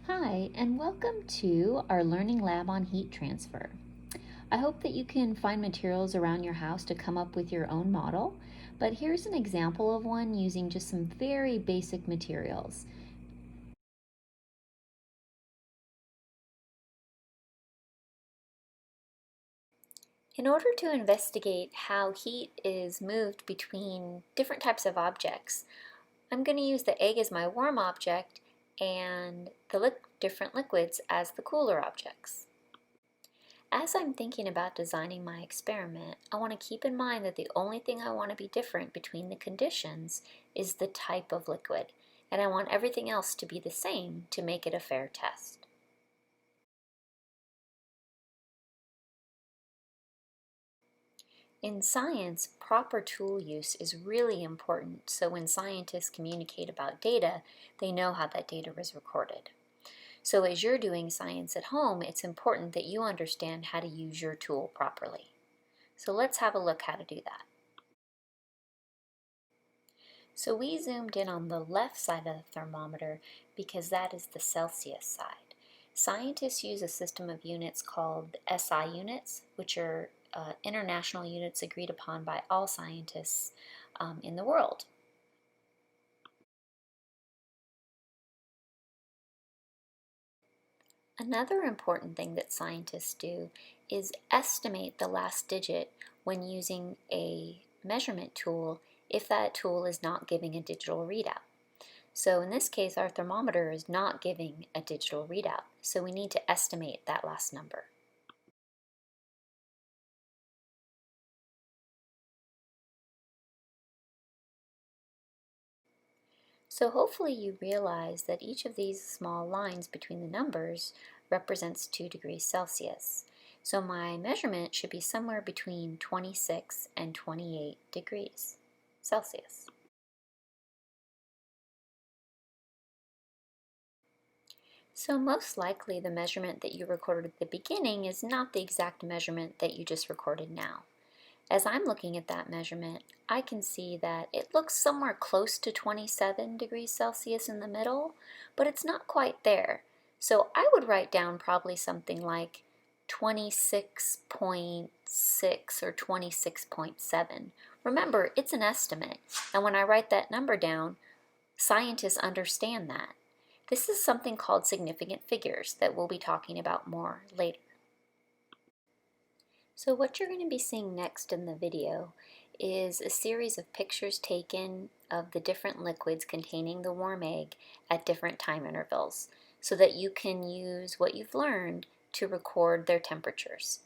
Hi, and welcome to our learning lab on heat transfer. I hope that you can find materials around your house to come up with your own model, but here's an example of one using just some very basic materials. In order to investigate how heat is moved between different types of objects, I'm going to use the egg as my warm object and the different liquids as the cooler objects. As I'm thinking about designing my experiment, I want to keep in mind that the only thing I want to be different between the conditions is the type of liquid, and I want everything else to be the same to make it a fair test. In science, proper tool use is really important, so when scientists communicate about data, they know how that data was recorded. So as you're doing science at home, it's important that you understand how to use your tool properly. So let's have a look how to do that. So we zoomed in on the left side of the thermometer because that is the Celsius side. Scientists use a system of units called SI units, which are international units agreed upon by all scientists in the world. Another important thing that scientists do is estimate the last digit when using a measurement tool if that tool is not giving a digital readout. So in this case, our thermometer is not giving a digital readout, so we need to estimate that last number. So hopefully you realize that each of these small lines between the numbers represents 2 degrees Celsius. So my measurement should be somewhere between 26 and 28 degrees Celsius. So most likely the measurement that you recorded at the beginning is not the exact measurement that you just recorded now. As I'm looking at that measurement, I can see that it looks somewhere close to 27 degrees Celsius in the middle, but it's not quite there. So I would write down probably something like 26.6 or 26.7. Remember, it's an estimate, and when I write that number down, scientists understand that. This is something called significant figures that we'll be talking about more later. So what you're going to be seeing next in the video is a series of pictures taken of the different liquids containing the warm egg at different time intervals so that you can use what you've learned to record their temperatures.